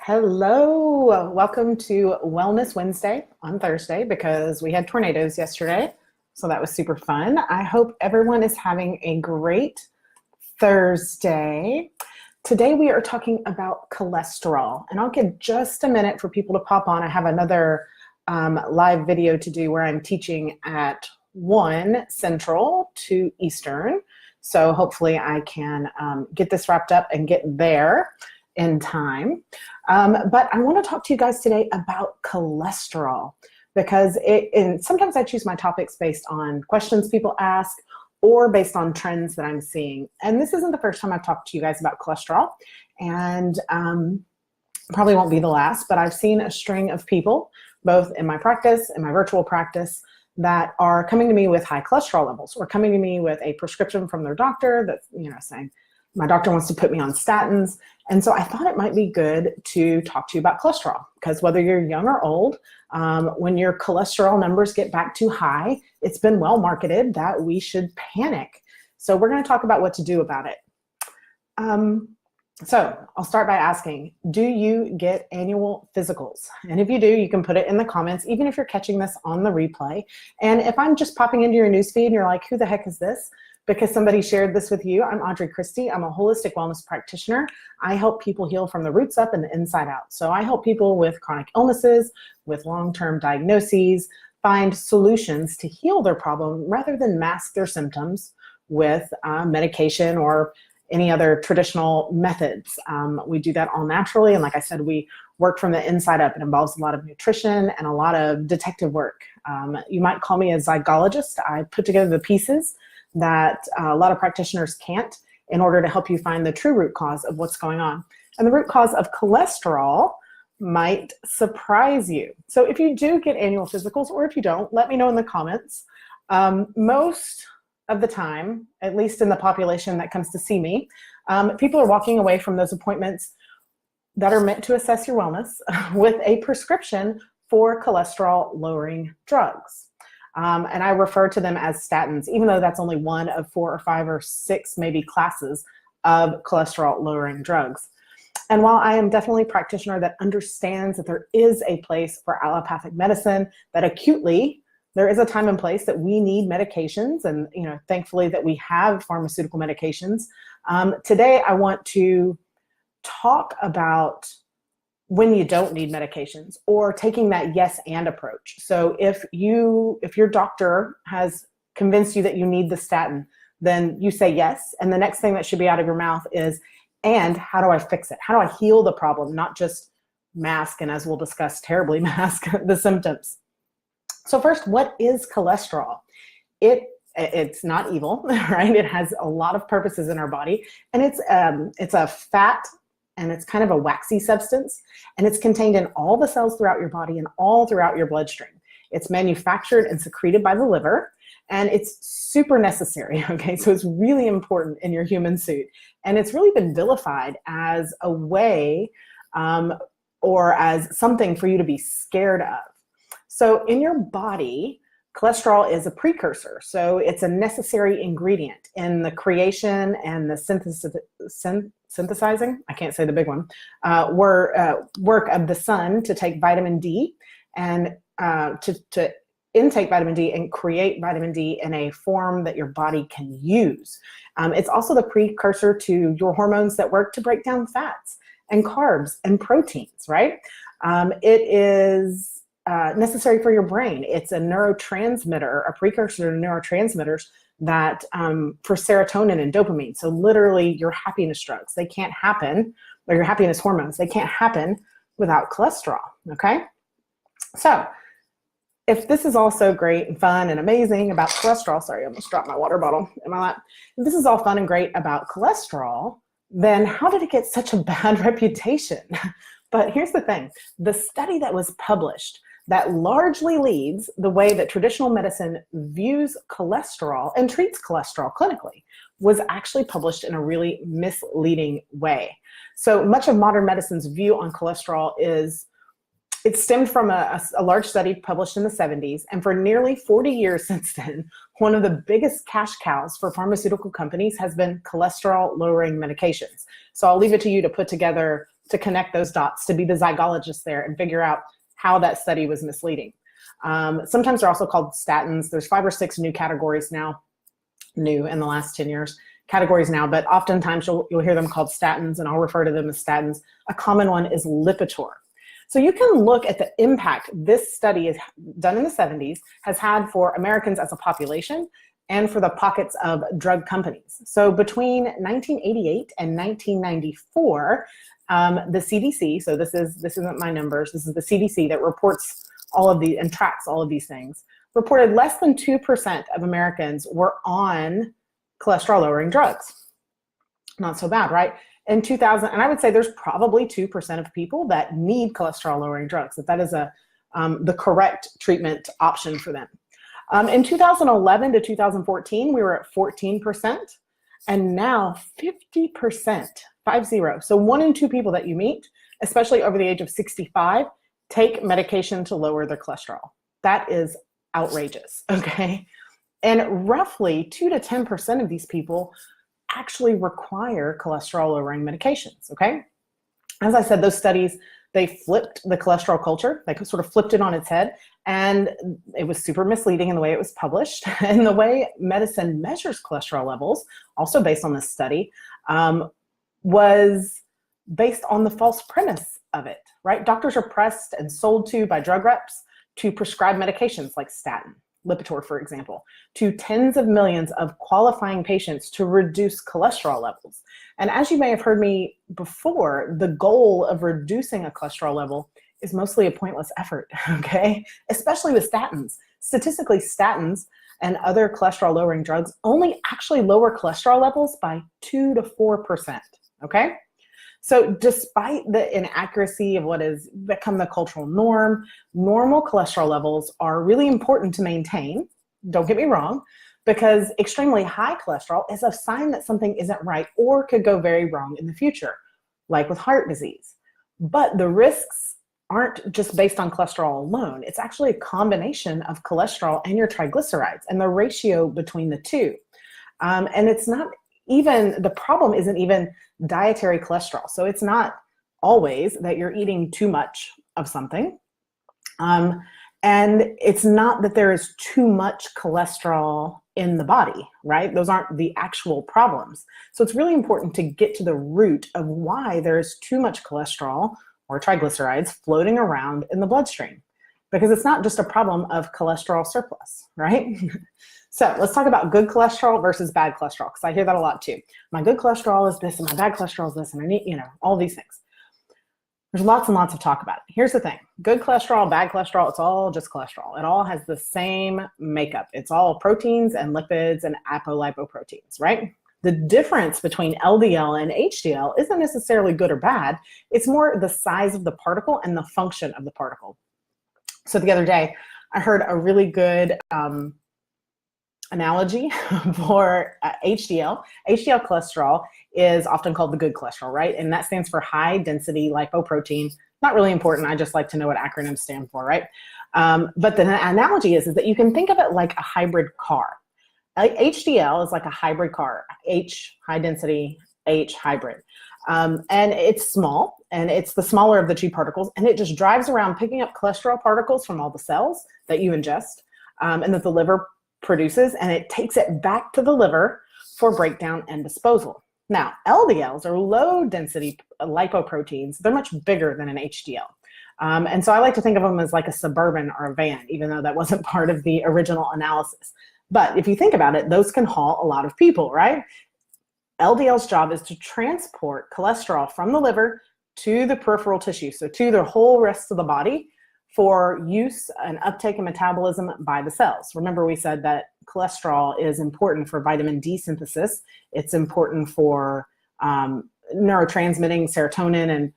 Hello, welcome to Wellness Wednesday on Thursday because we had tornadoes yesterday. So that was super fun. I hope everyone is having a great Thursday. Today we are talking about cholesterol, and I'll give just a minute for people to pop on. I have another live video to do where I'm teaching at 1 Central, 2 Eastern. So hopefully I can get this wrapped up and get there in time. But I want to talk to you guys today about cholesterol because sometimes I choose my topics based on questions people ask or based on trends that I'm seeing. And this isn't the first time I've talked to you guys about cholesterol, and probably won't be the last, but I've seen a string of people, both in my practice and my virtual practice, that are coming to me with high cholesterol levels or coming to me with a prescription from their doctor that's, saying, my doctor wants to put me on statins. And so I thought it might be good to talk to you about cholesterol because whether you're young or old, when your cholesterol numbers get back too high, it's been well marketed that we should panic. So we're going to talk about what to do about it. So I'll start by asking, do you get annual physicals? And if you do, you can put it in the comments, even if you're catching this on the replay. And if I'm just popping into your newsfeed and you're like, who the heck is this? Because somebody shared this with you. I'm Audrey Christie. I'm a holistic wellness practitioner. I help people heal from the roots up and the inside out. So I help people with chronic illnesses, with long-term diagnoses, find solutions to heal their problem rather than mask their symptoms with medication or any other traditional methods. We do that all naturally. And like I said, we work from the inside up. It involves a lot of nutrition and a lot of detective work. You might call me a zygologist. I put together the pieces that a lot of practitioners can't in order to help you find the true root cause of what's going on. And the root cause of cholesterol might surprise you. So if you do get annual physicals, or if you don't, let me know in the comments. Most of the time, at least in the population that comes to see me, people are walking away from those appointments that are meant to assess your wellness with a prescription for cholesterol lowering drugs. And I refer to them as statins, even though that's only one of 4 or 5 or 6 maybe classes of cholesterol lowering drugs. And while I am definitely a practitioner that understands that there is a place for allopathic medicine, that acutely there is a time and place that we need medications, and thankfully that we have pharmaceutical medications. Today I want to talk about when you don't need medications or taking that yes and approach. So if your doctor has convinced you that you need the statin, then you say yes. And the next thing that should be out of your mouth is, and how do I fix it? How do I heal the problem? Not just mask, and as we'll discuss, terribly mask the symptoms. So first, what is cholesterol? It's not evil, right? It has a lot of purposes in our body, and it's a fat, and it's kind of a waxy substance, and it's contained in all the cells throughout your body and all throughout your bloodstream. It's manufactured and secreted by the liver, and it's super necessary, okay? So it's really important in your human suit, and it's really been vilified as a way or as something for you to be scared of. So in your body, cholesterol is a precursor, so it's a necessary ingredient in the creation and the synthesizing, I can't say the big one, work of the sun to take vitamin D and to intake vitamin D and create vitamin D in a form that your body can use. It's also the precursor to your hormones that work to break down fats and carbs and proteins, right? It is necessary for your brain. It's a neurotransmitter, a precursor to neurotransmitters that for serotonin and dopamine. So literally your happiness drugs, they can't happen, or your happiness hormones, they can't happen without cholesterol, okay? So if this is all so great and fun and amazing about cholesterol, sorry, I almost dropped my water bottle in my lap. If this is all fun and great about cholesterol, then how did it get such a bad reputation? But here's the thing, the study that was published that largely leads the way that traditional medicine views cholesterol and treats cholesterol clinically was actually published in a really misleading way. So much of modern medicine's view on cholesterol it stemmed from a large study published in the 70s, and for nearly 40 years since then, one of the biggest cash cows for pharmaceutical companies has been cholesterol lowering medications. So I'll leave it to you to put together to connect those dots, to be the zygologist there and figure out how that study was misleading. Sometimes they're also called statins. There's 5 or 6 new categories now, new in the last 10 years, categories now, but oftentimes you'll hear them called statins, and I'll refer to them as statins. A common one is Lipitor. So you can look at the impact this study is done in the 70s has had for Americans as a population and for the pockets of drug companies. So between 1988 and 1994, the CDC, so this isn't my numbers, this is the CDC that reports all of these and tracks all of these things, reported less than 2% of Americans were on cholesterol lowering drugs. Not so bad, right? In 2000, and I would say there's probably 2% of people that need cholesterol lowering drugs, that is the correct treatment option for them. In 2011 to 2014, we were at 14%, and now 50%, 50. So 1 in 2 people that you meet, especially over the age of 65, take medication to lower their cholesterol. That is outrageous, okay? And roughly 2 to 10% of these people actually require cholesterol lowering medications, okay? As I said, those studies, they flipped the cholesterol culture. They sort of flipped it on its head, and it was super misleading in the way it was published. And the way medicine measures cholesterol levels, also based on this study, was based on the false premise of it, right? Doctors are pressed and sold to by drug reps to prescribe medications like statin, Lipitor, for example, to tens of millions of qualifying patients to reduce cholesterol levels. And as you may have heard me before, the goal of reducing a cholesterol level is mostly a pointless effort, okay? Especially with statins. Statistically, statins and other cholesterol lowering drugs only actually lower cholesterol levels by 2 to 4%, okay? So despite the inaccuracy of what has become the cultural norm, normal cholesterol levels are really important to maintain. Don't get me wrong, because extremely high cholesterol is a sign that something isn't right or could go very wrong in the future, like with heart disease. But the risks aren't just based on cholesterol alone. It's actually a combination of cholesterol and your triglycerides and the ratio between the two. And it's not even, the problem isn't even dietary cholesterol. So it's not always that you're eating too much of something. And it's not that there is too much cholesterol in the body, right? Those aren't the actual problems. So it's really important to get to the root of why there's too much cholesterol or triglycerides floating around in the bloodstream, because it's not just a problem of cholesterol surplus, right? So let's talk about good cholesterol versus bad cholesterol, because I hear that a lot too. My good cholesterol is this and my bad cholesterol is this, and I need, all these things. There's lots and lots of talk about it. Here's the thing. Good cholesterol, bad cholesterol, it's all just cholesterol. It all has the same makeup. It's all proteins and lipids and apolipoproteins, right? The difference between LDL and HDL isn't necessarily good or bad. It's more the size of the particle and the function of the particle. So the other day, I heard a really good analogy for HDL. HDL cholesterol is often called the good cholesterol, right? And that stands for high density lipoprotein. Not really important. I just like to know what acronyms stand for, right? But the analogy is that you can think of it like a hybrid car. HDL is like a hybrid car, H, high density, H, hybrid. And it's small, and it's the smaller of the two particles, and it just drives around picking up cholesterol particles from all the cells that you ingest and that the liver produces, and it takes it back to the liver for breakdown and disposal. Now, LDLs are low density lipoproteins. They're much bigger than an HDL. And so I like to think of them as like a Suburban or a van, even though that wasn't part of the original analysis. But if you think about it, those can haul a lot of people, right? LDL's job is to transport cholesterol from the liver to the peripheral tissue, so to the whole rest of the body for use and uptake and metabolism by the cells. Remember, we said that cholesterol is important for vitamin D synthesis. It's important for neurotransmitting serotonin and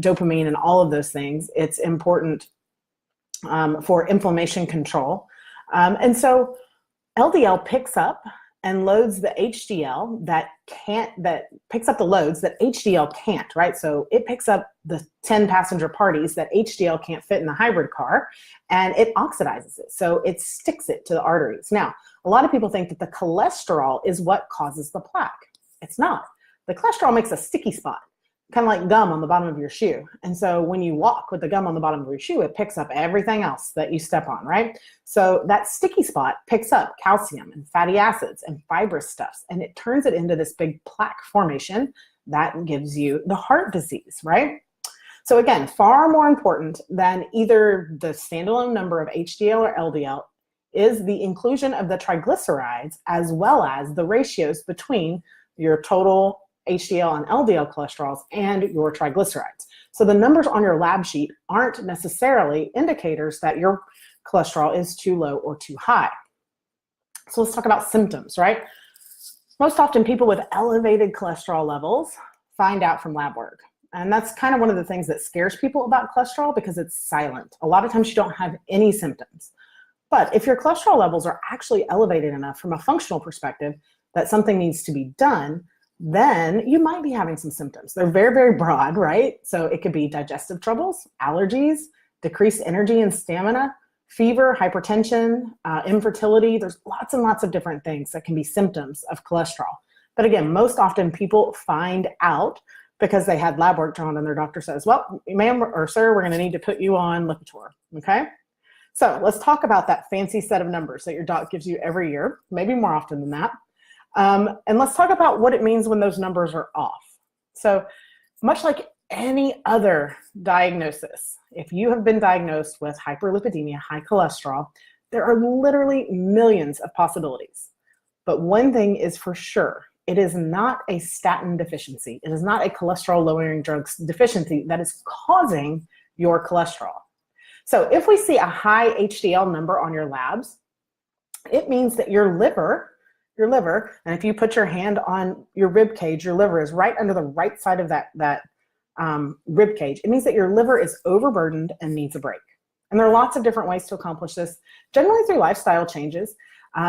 dopamine and all of those things. It's important for inflammation control. And so LDL picks up and loads the HDL that picks up the loads that HDL can't, right? So it picks up the 10 passenger parties that HDL can't fit in the hybrid car, and it oxidizes it. So it sticks it to the arteries. Now, a lot of people think that the cholesterol is what causes the plaque. It's not. The cholesterol makes a sticky spot. kind of like gum on the bottom of your shoe. And so when you walk with the gum on the bottom of your shoe, it picks up everything else that you step on, right? So that sticky spot picks up calcium and fatty acids and fibrous stuffs, and it turns it into this big plaque formation that gives you the heart disease, right? So again, far more important than either the standalone number of HDL or LDL is the inclusion of the triglycerides, as well as the ratios between your total HDL and LDL cholesterols and your triglycerides. So the numbers on your lab sheet aren't necessarily indicators that your cholesterol is too low or too high. So let's talk about symptoms, right? Most often people with elevated cholesterol levels find out from lab work. And that's kind of one of the things that scares people about cholesterol, because it's silent. A lot of times you don't have any symptoms. But if your cholesterol levels are actually elevated enough from a functional perspective that something needs to be done, then you might be having some symptoms. They're very, very broad, right? So it could be digestive troubles, allergies, decreased energy and stamina, fever, hypertension, infertility. There's lots and lots of different things that can be symptoms of cholesterol. But again, most often people find out because they had lab work done and their doctor says, well, ma'am or sir, we're gonna need to put you on Lipitor, okay? So let's talk about that fancy set of numbers that your doc gives you every year, maybe more often than that. And let's talk about what it means when those numbers are off. So much like any other diagnosis, if you have been diagnosed with hyperlipidemia, high cholesterol, there are literally millions of possibilities. But one thing is for sure, it is not a statin deficiency. It is not a cholesterol lowering drugs deficiency that is causing your cholesterol. So if we see a high HDL number on your labs, it means that your liver, and if you put your hand on your rib cage, your liver is right under the right side of that rib cage. It means that your liver is overburdened and needs a break. And there are lots of different ways to accomplish this, generally through lifestyle changes,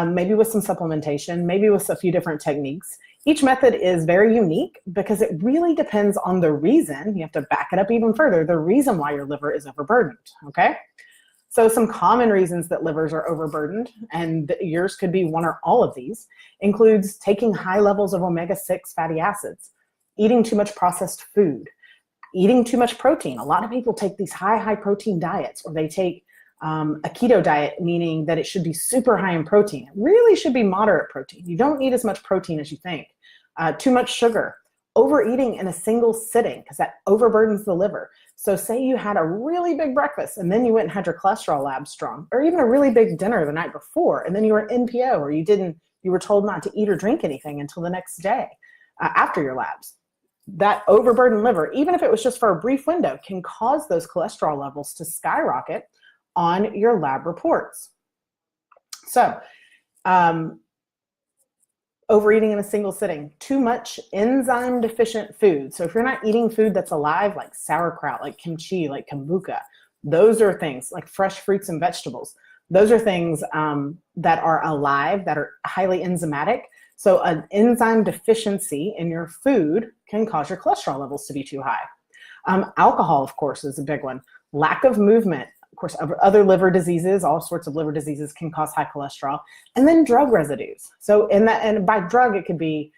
maybe with some supplementation, maybe with a few different techniques. Each method is very unique because it really depends on the reason. You have to back it up even further, the reason why your liver is overburdened, okay? So some common reasons that livers are overburdened, and yours could be one or all of these, includes taking high levels of omega-6 fatty acids, eating too much processed food, eating too much protein. A lot of people take these high protein diets, or they take a keto diet, meaning that it should be super high in protein. It really should be moderate protein. You don't need as much protein as you think. Too much sugar, overeating in a single sitting, because that overburdens the liver. So say you had a really big breakfast and then you went and had your cholesterol labs strong, or even a really big dinner the night before, and then you were NPO, or you were told not to eat or drink anything until the next day after your labs. That overburdened liver, even if it was just for a brief window, can cause those cholesterol levels to skyrocket on your lab reports. So, overeating in a single sitting, too much enzyme deficient food. So if you're not eating food that's alive, like sauerkraut, like kimchi, like kombucha, those are things like fresh fruits and vegetables. Those are things that are alive, that are highly enzymatic. So an enzyme deficiency in your food can cause your cholesterol levels to be too high. Alcohol, of course, is a big one. Lack of movement. Of course, other liver diseases, all sorts of liver diseases can cause high cholesterol. And then drug residues. So and by drug, it could be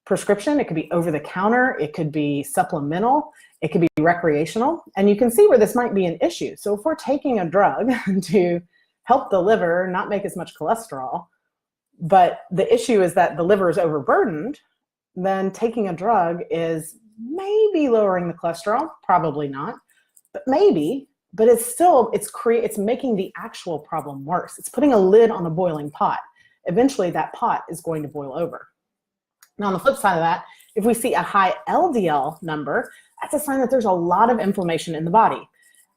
prescription, it could be over the counter, it could be supplemental, it could be recreational. And you can see where this might be an issue. So if we're taking a drug to help the liver not make as much cholesterol, but the issue is that the liver is overburdened, then taking a drug is maybe lowering the cholesterol, probably not, but maybe. But it's still, it's making the actual problem worse. It's putting a lid on a boiling pot. Eventually that pot is going to boil over. Now on the flip side of that, if we see a high LDL number, that's a sign that there's a lot of inflammation in the body.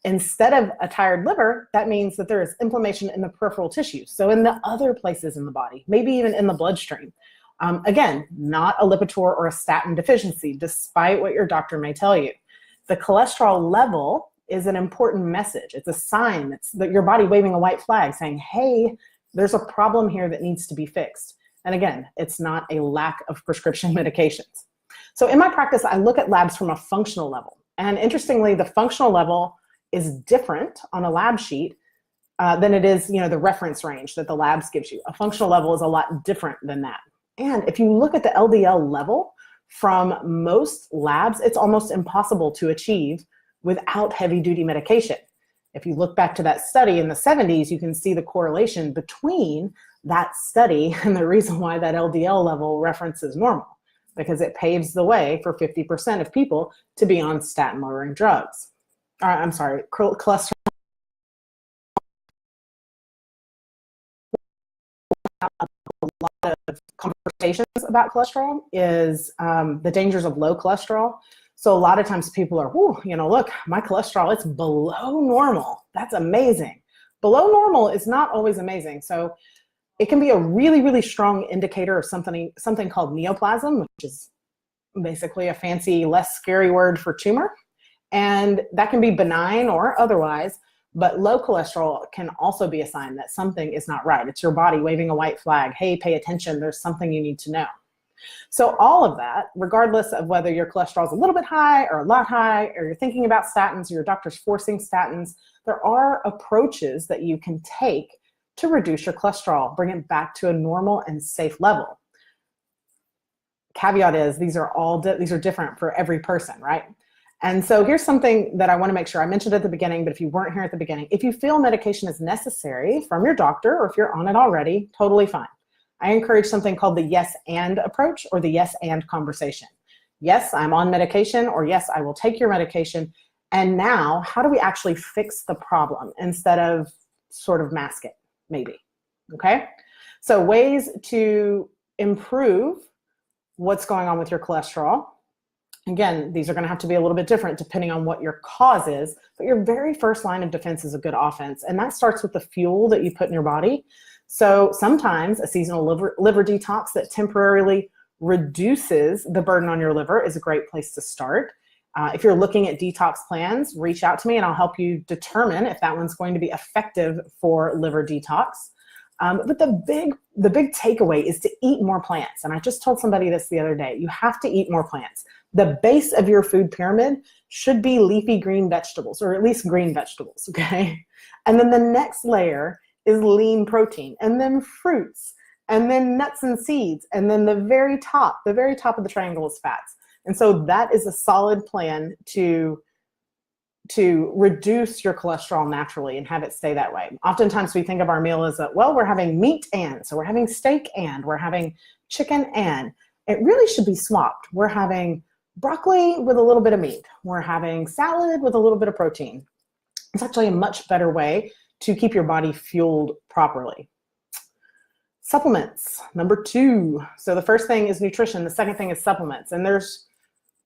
Instead of a tired liver, that means that there is inflammation in the peripheral tissues. So in the other places in the body, maybe even in the bloodstream. Again, not a Lipitor or a statin deficiency, despite what your doctor may tell you. The cholesterol level is an important message. It's a sign. It's your body waving a white flag saying, hey, there's a problem here that needs to be fixed. And again, it's not a lack of prescription medications. So in my practice, I look at labs from a functional level. And interestingly, the functional level is different on a lab sheet than it is, the reference range that the labs gives you. A functional level is a lot different than that. And if you look at the LDL level, from most labs, it's almost impossible to achieve without heavy-duty medication. If you look back to that study in the 70s, you can see the correlation between that study and the reason why that LDL level reference is normal, because it paves the way for 50% of people to be on statin-lowering drugs. I'm sorry, cholesterol. A lot of conversations about cholesterol is the dangers of low cholesterol. So a lot of times people are, look, my cholesterol, it's below normal. That's amazing. Below normal is not always amazing. So it can be a really, really strong indicator of something called neoplasm, which is basically a fancy, less scary word for tumor. And that can be benign or otherwise, but low cholesterol can also be a sign that something is not right. It's your body waving a white flag. Hey, pay attention. There's something you need to know. So all of that, regardless of whether your cholesterol is a little bit high or a lot high, or you're thinking about statins, or your doctor's forcing statins, there are approaches that you can take to reduce your cholesterol, bring it back to a normal and safe level. Caveat is these are different for every person, right? And so here's something that I want to make sure I mentioned at the beginning, but if you weren't here at the beginning, if you feel medication is necessary from your doctor, or if you're on it already, totally fine. I encourage something called the yes and approach, or the yes and conversation. Yes, I'm on medication, or yes, I will take your medication. And now, how do we actually fix the problem instead of sort of mask it, maybe, okay? So ways to improve what's going on with your cholesterol. Again, these are gonna have to be a little bit different depending on what your cause is, but your very first line of defense is a good offense. And that starts with the fuel that you put in your body. So sometimes a seasonal liver detox that temporarily reduces the burden on your liver is a great place to start. If you're looking at detox plans, reach out to me and I'll help you determine if that one's going to be effective for liver detox. But the big takeaway is to eat more plants. And I just told somebody this the other day. You have to eat more plants. The base of your food pyramid should be leafy green vegetables, or at least green vegetables, okay? And then the next layer is lean protein, and then fruits, and then nuts and seeds, and then the very top of the triangle is fats. And so that is a solid plan to reduce your cholesterol naturally and have it stay that way. Oftentimes we think of our meal as we're having meat and, so we're having steak and, we're having chicken and. It really should be swapped. We're having broccoli with a little bit of meat. We're having salad with a little bit of protein. It's actually a much better way to keep your body fueled properly. Supplements, number 2. So the first thing is nutrition. The second thing is supplements. And there's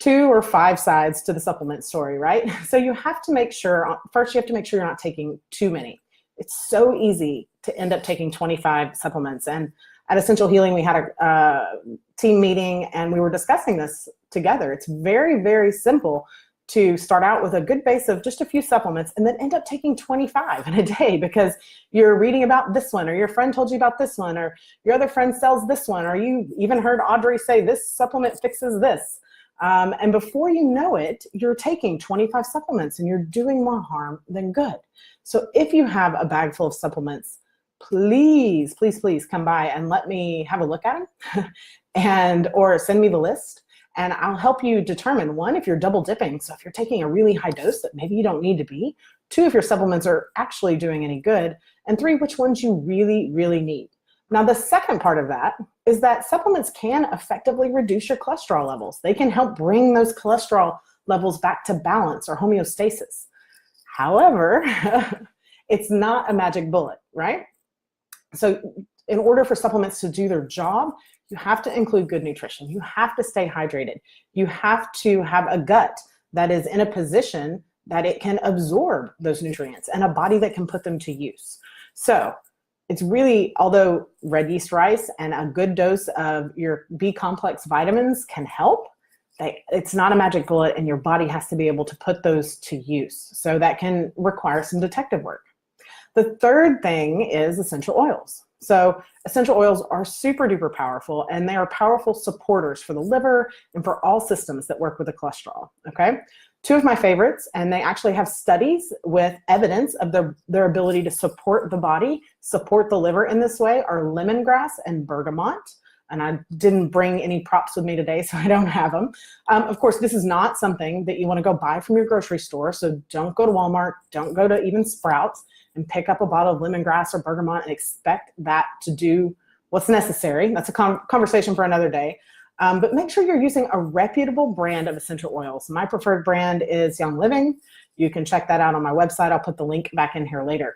2 or 5 sides to the supplement story, right? So you have to make sure, first you have to make sure you're not taking too many. It's so easy to end up taking 25 supplements. And at Essential Healing, we had a team meeting and we were discussing this together. It's very, very simple to start out with a good base of just a few supplements and then end up taking 25 in a day because you're reading about this one, or your friend told you about this one, or your other friend sells this one, or you even heard Audrey say this supplement fixes this. And before you know it, you're taking 25 supplements and you're doing more harm than good. So if you have a bag full of supplements, please, please, please come by and let me have a look at them or send me the list. And I'll help you determine, 1, if you're double dipping. So if you're taking a really high dose that maybe you don't need to be. 2, if your supplements are actually doing any good. And 3, which ones you really, really need. Now, the second part of that is that supplements can effectively reduce your cholesterol levels. They can help bring those cholesterol levels back to balance or homeostasis. However, it's not a magic bullet, right? So in order for supplements to do their job, you have to include good nutrition. You have to stay hydrated. You have to have a gut that is in a position that it can absorb those nutrients and a body that can put them to use. So it's really, although red yeast rice and a good dose of your B complex vitamins can help, it's not a magic bullet and your body has to be able to put those to use. So that can require some detective work. The third thing is essential oils. So essential oils are super duper powerful, and they are powerful supporters for the liver and for all systems that work with the cholesterol, okay? 2 of my favorites, and they actually have studies with evidence of their ability to support the body, support the liver in this way, are lemongrass and bergamot. And I didn't bring any props with me today, so I don't have them. Of course, this is not something that you want to go buy from your grocery store. So don't go to Walmart, don't go to even Sprouts and pick up a bottle of lemongrass or bergamot and expect that to do what's necessary. That's a conversation for another day. But make sure you're using a reputable brand of essential oils. My preferred brand is Young Living. You can check that out on my website. I'll put the link back in here later.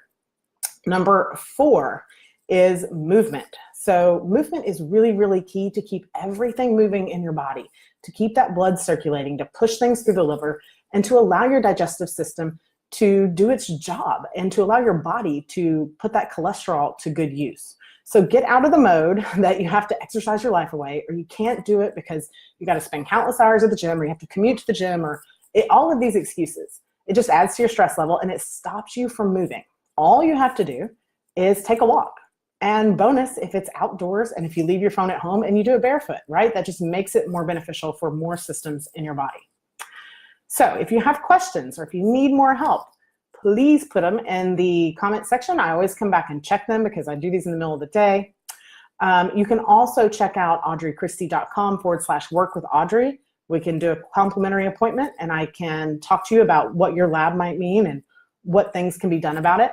Number 4 is movement. So movement is really, really key to keep everything moving in your body, to keep that blood circulating, to push things through the liver, and to allow your digestive system to do its job and to allow your body to put that cholesterol to good use. So get out of the mode that you have to exercise your life away, or you can't do it because you got to spend countless hours at the gym, or you have to commute to the gym, or all of these excuses. It just adds to your stress level and it stops you from moving. All you have to do is take a walk. And bonus, if it's outdoors and if you leave your phone at home and you do it barefoot, right? That just makes it more beneficial for more systems in your body. So if you have questions or if you need more help, please put them in the comment section. I always come back and check them because I do these in the middle of the day. You can also check out audreychristie.com/work with Audrey. We can do a complimentary appointment and I can talk to you about what your lab might mean and what things can be done about it.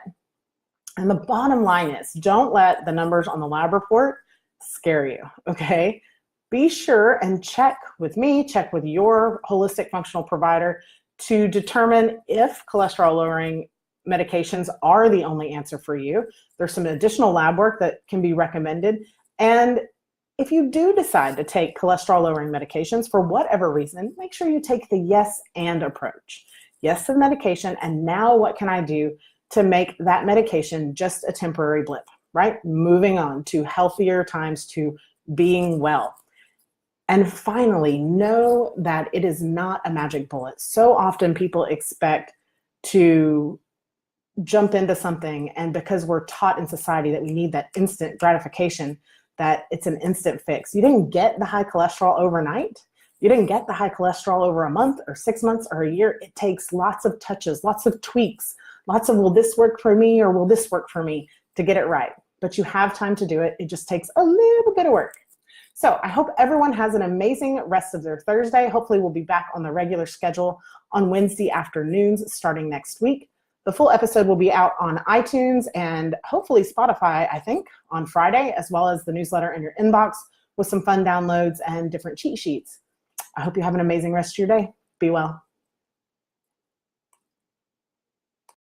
And the bottom line is, don't let the numbers on the lab report scare you, okay? Be sure and check with me, check with your holistic functional provider to determine if cholesterol-lowering medications are the only answer for you. There's some additional lab work that can be recommended. And if you do decide to take cholesterol-lowering medications for whatever reason, make sure you take the yes and approach. Yes to the medication, and now what can I do to make that medication just a temporary blip, right? Moving on to healthier times, to being well. And finally, know that it is not a magic bullet. So often people expect to jump into something, and because we're taught in society that we need that instant gratification, that it's an instant fix. You didn't get the high cholesterol overnight. You didn't get the high cholesterol over a month or 6 months or a year. It takes lots of touches, lots of tweaks, lots of will this work for me or will this work for me to get it right. But you have time to do it. It just takes a little bit of work. So I hope everyone has an amazing rest of their Thursday. Hopefully we'll be back on the regular schedule on Wednesday afternoons starting next week. The full episode will be out on iTunes and hopefully Spotify, I think, on Friday, as well as the newsletter in your inbox with some fun downloads and different cheat sheets. I hope you have an amazing rest of your day. Be well.